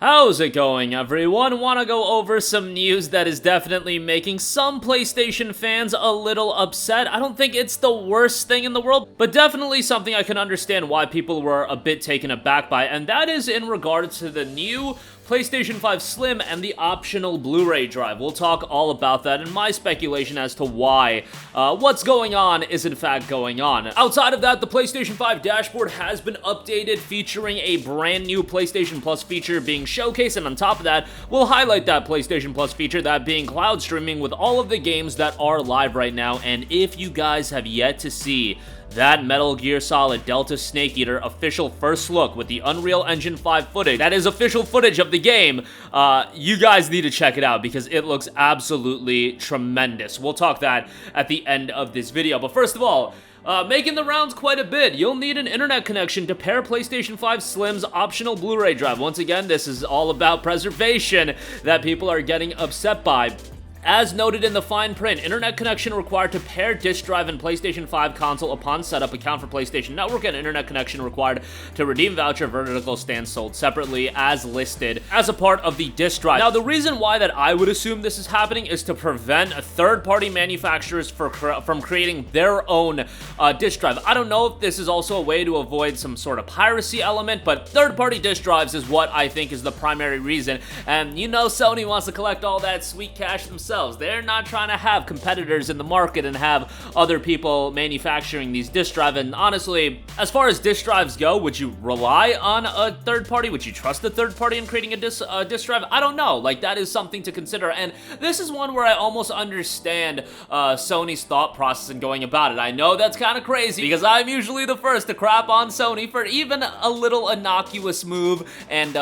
How's it going, everyone? Wanna go over some news that is definitely making some PlayStation fans a little upset. I don't think it's the worst thing in the world, but definitely something I can understand why people were a bit taken aback by, and that is in regards to the new PlayStation 5 Slim and the optional Blu-ray drive. We'll talk all about that and my speculation as to why what's going on is in fact going on. Outside of that, the PlayStation 5 Dashboard has been updated, featuring a brand new PlayStation Plus feature being showcased, and on top of that, we'll highlight that PlayStation Plus feature, that being cloud streaming with all of the games that are live right now. And if you guys have yet to see that Metal Gear Solid Delta Snake Eater official first look with the Unreal Engine 5 footage, that is official footage of the game, you guys need to check it out because it looks absolutely tremendous. We'll talk that at the end of this video, but first of all, making the rounds quite a bit, you'll need an internet connection to pair PlayStation 5 Slim's optional Blu-ray drive. Once again, this is all about preservation that people are getting upset by. As noted in the fine print, internet connection required to pair disk drive and PlayStation 5 console upon setup, account for PlayStation Network, and internet connection required to redeem voucher vertical stand sold separately as listed as a part of the disk drive. Now, the reason why that I would assume this is happening is to prevent third-party manufacturers from creating their own disk drive. I don't know if this is also a way to avoid some sort of piracy element, but third-party disk drives is what I think is the primary reason. And you know Sony wants to collect all that sweet cash themselves. They're not trying to have competitors in the market and have other people manufacturing these disk drives. And honestly, as far as disk drives go, would you rely on a third party? Would you trust a third party in creating a disk drive? I don't know. Like, that is something to consider. And this is one where I almost understand Sony's thought process in going about it. I know that's kind of crazy because I'm usually the first to crap on Sony for even a little innocuous move. And,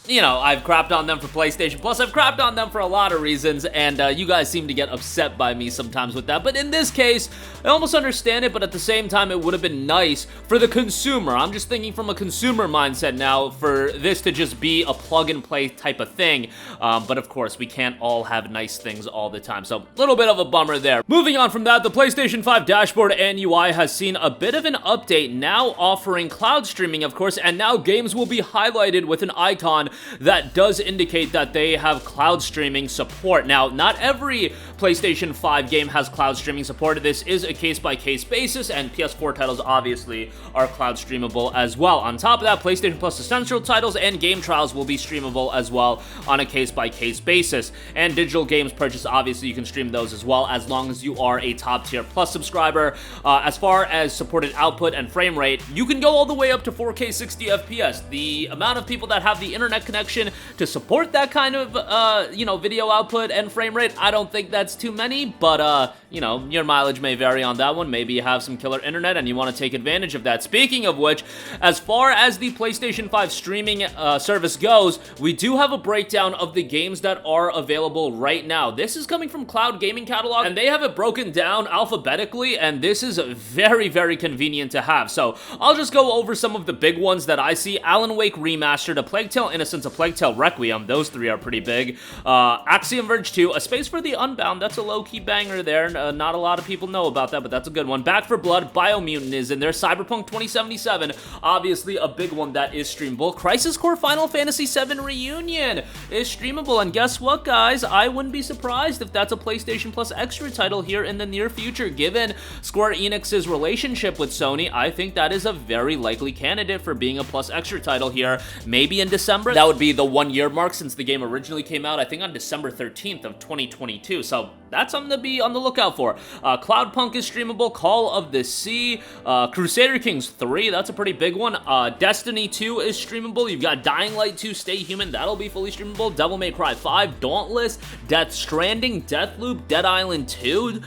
you know, I've crapped on them for PlayStation Plus. I've crapped on them for a lot of reasons. And, you guys seem to get upset by me sometimes with that, but in this case, I almost understand it, but at the same time, it would have been nice for the consumer. I'm just thinking from a consumer mindset now for this to just be a plug-and-play type of thing, but of course, we can't all have nice things all the time, so a little bit of a bummer there. Moving on from that, the PlayStation 5 Dashboard and UI has seen a bit of an update, now offering cloud streaming, of course, and now games will be highlighted with an icon that does indicate that they have cloud streaming support. Now, not every PlayStation 5 game has cloud streaming support. This is a case-by-case basis, and PS4 titles obviously are cloud streamable as well. On top of that, PlayStation Plus Essential titles and game trials will be streamable as well on a case-by-case basis. And digital games purchased, obviously you can stream those as well as long as you are a top-tier Plus subscriber. As far as supported output and frame rate, you can go all the way up to 4K 60 FPS. The amount of people that have the internet connection to support that kind of, you know, video output and frame rate, I don't think that's too many, but, you know, your mileage may vary on that one. Maybe you have some killer internet and you want to take advantage of that. Speaking of which, as far as the PlayStation 5 streaming service goes, we do have a breakdown of the games that are available right now. This is coming from Cloud Gaming Catalog, and they have it broken down alphabetically, and this is very, very convenient to have. So I'll just go over some of the big ones that I see. Alan Wake Remastered, A Plague Tale Innocence, A Plague Tale Requiem. Those three are pretty big. Axiom Verge 2, A Space for the Unbound. That's a low-key banger there. Not a lot of people know about that, but that's a good one. Back for Blood, Biomutant is in there. Cyberpunk 2077, obviously a big one that is streamable. Crisis Core Final Fantasy VII Reunion is streamable, and guess what, guys? I wouldn't be surprised if that's a PlayStation Plus Extra title here in the near future. Given Square Enix's relationship with Sony, I think that is a very likely candidate for being a Plus Extra title here. Maybe in December. That would be the 1-year mark since the game originally came out, I think, on December 13th of 2022, so that's something to be on the lookout for. Cloudpunk is streamable. Call of the Sea, Crusader Kings 3, that's a pretty big one. Destiny 2 is streamable. You've got Dying Light 2, Stay Human, that'll be fully streamable. Devil May Cry 5, Dauntless, Death Stranding, Deathloop, Dead Island 2,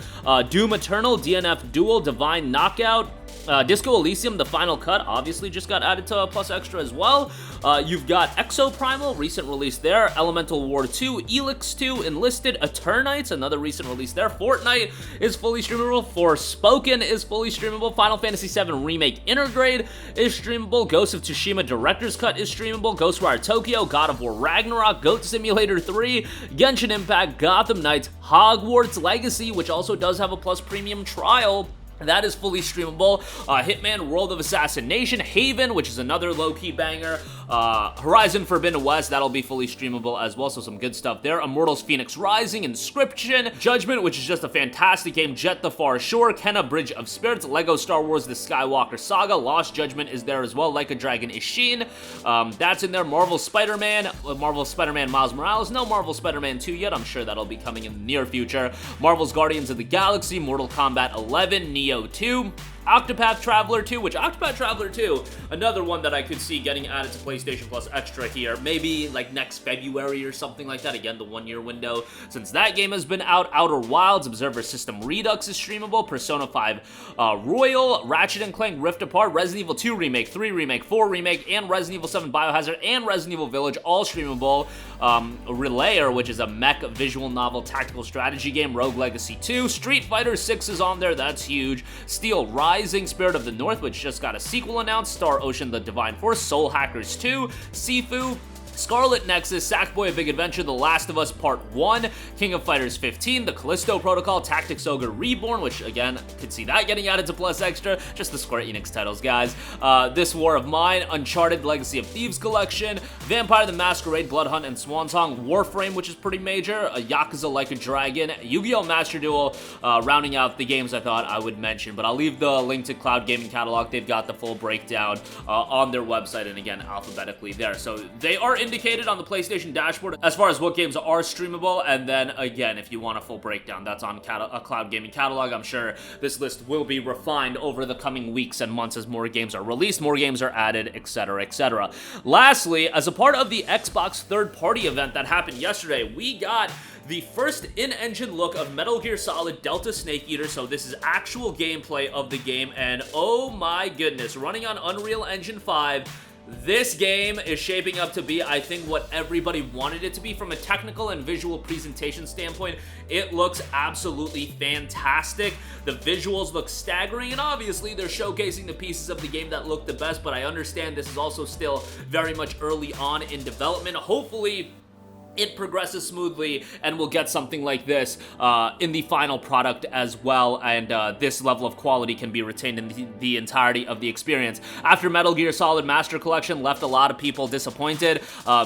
Doom Eternal, DNF Duel, Divine Knockout, Disco Elysium, The Final Cut, obviously just got added to Plus Extra as well. You've got Exoprimal, recent release there. Elemental War 2, Elix 2, Enlisted, Eternites, another recent release there. Fortnite is fully streamable. Forspoken is fully streamable. Final Fantasy VII Remake Intergrade is streamable. Ghost of Tsushima Director's Cut is streamable. Ghostwire Tokyo, God of War Ragnarok, Goat Simulator 3, Genshin Impact, Gotham Knights, Hogwarts Legacy, which also does have a Plus Premium trial. That is fully streamable. Hitman World of Assassination, Haven, which is another low-key banger. Horizon Forbidden West, that'll be fully streamable as well, so some good stuff there. Immortals Phoenix Rising, Inscription, Judgment, which is just a fantastic game, Jet the Far Shore, Kenna Bridge of Spirits, Lego Star Wars The Skywalker Saga, Lost Judgment is there as well, Like a Dragon Ishin, that's in there. Marvel Spider-Man Miles Morales, no Marvel Spider-Man 2 yet, I'm sure that'll be coming in the near future. Marvel's Guardians of the Galaxy, Mortal Kombat 11, Neo 2, Octopath Traveler 2, which Octopath Traveler 2, another one that I could see getting added to PlayStation Plus Extra here, maybe like next February or something like that, again, the 1-year window, since that game has been out. Outer Wilds, Observer System Redux is streamable, Persona 5 Royal, Ratchet & Clank Rift Apart, Resident Evil 2 Remake, 3 Remake, 4 Remake, and Resident Evil 7 Biohazard, and Resident Evil Village, all streamable. Relayer, which is a mech visual novel tactical strategy game, Rogue Legacy 2, Street Fighter 6 is on there, that's huge, Steel Rising, Spirit of the North, which just got a sequel announced, Star Ocean The Divine Force, Soul Hackers 2, Sifu, Scarlet Nexus, Sackboy: A Big Adventure, The Last of Us Part 1, King of Fighters 15, The Callisto Protocol, Tactics Ogre Reborn, which again, could see that getting added to Plus Extra, just the Square Enix titles, guys. This War of Mine, Uncharted Legacy of Thieves Collection, Vampire the Masquerade, Blood Hunt and Swan Song, Warframe, which is pretty major, Yakuza Like a Dragon, Yu-Gi-Oh! Master Duel, rounding out the games I thought I would mention, but I'll leave the link to Cloud Gaming Catalog. They've got the full breakdown on their website, and again, alphabetically there. So they are indicated on the PlayStation Dashboard as far as what games are streamable, and then again, if you want a full breakdown, that's on a Cloud Gaming Catalog. I'm sure this list will be refined over the coming weeks and months as more games are released, more games are added, etc., etc. Lastly, as a part of the Xbox third-party event that happened yesterday, we got the first in-engine look of Metal Gear Solid Delta Snake Eater, so this is actual gameplay of the game, and oh my goodness, running on Unreal Engine 5, this game is shaping up to be, I think, what everybody wanted it to be from a technical and visual presentation standpoint. It looks absolutely fantastic. The visuals look staggering, and obviously they're showcasing the pieces of the game that look the best, but I understand this is also still very much early on in development. Hopefully it progresses smoothly and we'll get something like this in the final product as well, and this level of quality can be retained in the entirety of the experience. After Metal Gear Solid Master Collection left a lot of people disappointed,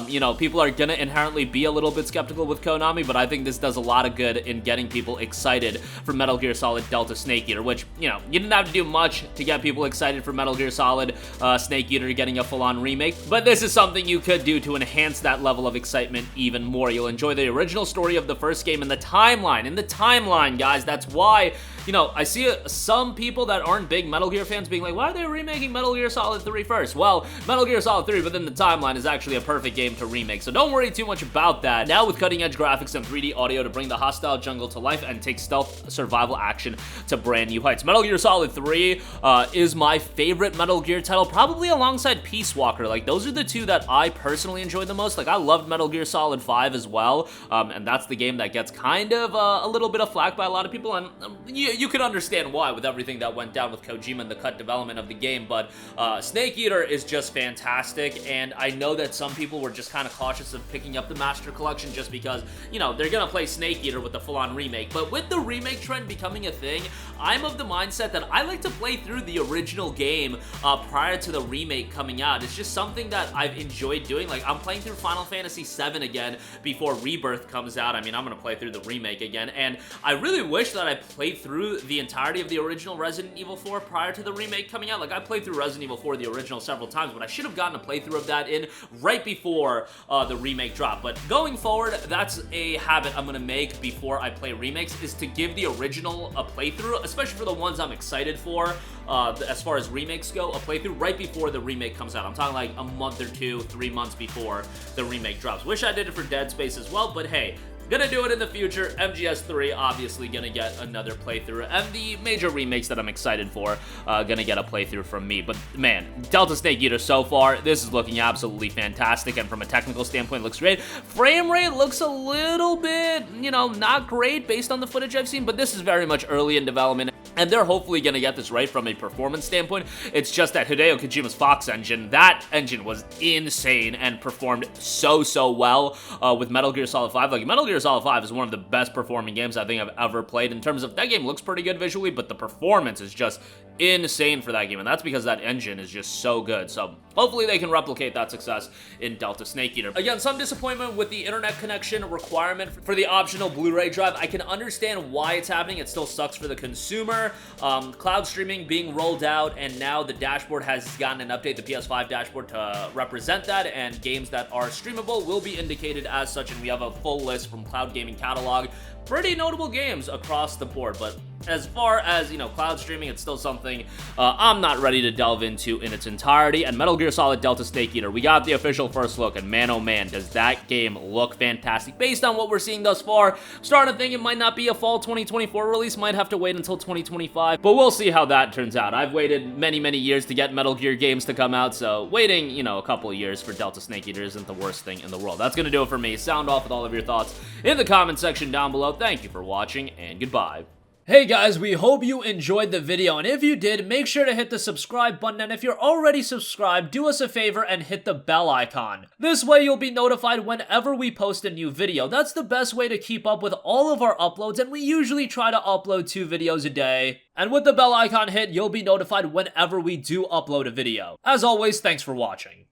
you know, people are gonna inherently be a little bit skeptical with Konami, but I think this does a lot of good in getting people excited for Metal Gear Solid Delta Snake Eater, which, you know, you didn't have to do much to get people excited for Metal Gear Solid Snake Eater getting a full-on remake, but this is something you could do to enhance that level of excitement even more. You'll enjoy the original story of the first game and the timeline, guys. That's why, you know, I see some people that aren't big Metal Gear fans being like, why are they remaking Metal Gear Solid 3 first? Well, Metal Gear Solid 3 within the timeline is actually a perfect game to remake, so don't worry too much about that. Now with cutting-edge graphics and 3D audio to bring the hostile jungle to life and take stealth survival action to brand new heights. Metal Gear Solid 3 is my favorite Metal Gear title, probably alongside Peace Walker. Like, those are the two that I personally enjoyed the most. Like, I loved Metal Gear Solid 5 as well, and that's the game that gets kind of a little bit of flack by a lot of people, and you can understand why with everything that went down with Kojima and the cut development of the game, but Snake Eater is just fantastic, and I know that some people were just kind of cautious of picking up the Master Collection just because, you know, they're gonna play Snake Eater with the full-on remake, but with the remake trend becoming a thing, I'm of the mindset that I like to play through the original game prior to the remake coming out. It's just something that I've enjoyed doing. Like, I'm playing through Final Fantasy VII again before Rebirth comes out. I mean, I'm gonna play through the remake again, and I really wish that I played through the entirety of the original Resident Evil 4 prior to the remake coming out. Like, I played through Resident Evil 4, the original, several times, but I should have gotten a playthrough of that in right before the remake dropped. But going forward, that's a habit I'm gonna make before I play remakes, is to give the original a playthrough, especially for the ones I'm excited for, as far as remakes go, a playthrough right before the remake comes out. I'm talking like a month or 2, 3 months before the remake drops. Wish I did it for Dead Space as well, but hey, gonna do it in the future. MGS3 obviously gonna get another playthrough, and the major remakes that I'm excited for gonna get a playthrough from me. But man, Delta Snake Eater so far, this is looking absolutely fantastic, and from a technical standpoint, looks great. Frame rate looks a little bit, you know, not great based on the footage I've seen, but this is very much early in development, and they're hopefully gonna get this right from a performance standpoint. It's just that Hideo Kojima's Fox engine, that engine was insane and performed so well with Metal Gear Solid 5. Like, Metal Gear Solid 5 is one of the best performing games I think I've ever played. In terms of, that game looks pretty good visually, but the performance is just insane for that game, and that's because that engine is just so good. So hopefully they can replicate that success in Delta Snake Eater. Again, some disappointment with the internet connection requirement for the optional Blu-ray drive. I can understand why it's happening. It still sucks for the consumer. Cloud streaming being rolled out, and now the dashboard has gotten an update, the PS5 dashboard, to represent that, and games that are streamable will be indicated as such, and we have a full list from Cloud Gaming Catalog. Pretty notable games across the board, but as far as, you know, cloud streaming, it's still something I'm not ready to delve into in its entirety. And Metal Gear Solid Delta Snake Eater, we got the official first look, and man, oh man, does that game look fantastic. Based on what we're seeing thus far, starting to think it might not be a fall 2024 release, might have to wait until 2025, but we'll see how that turns out. I've waited many, many years to get Metal Gear games to come out, so waiting, you know, a couple of years for Delta Snake Eater isn't the worst thing in the world. That's gonna do it for me. Sound off with all of your thoughts in the comment section down below. Thank you for watching, and goodbye. Hey guys, we hope you enjoyed the video, and if you did, make sure to hit the subscribe button, and if you're already subscribed, do us a favor and hit the bell icon. This way you'll be notified whenever we post a new video. That's the best way to keep up with all of our uploads, and we usually try to upload 2 videos a day. And with the bell icon hit, you'll be notified whenever we do upload a video. As always, thanks for watching.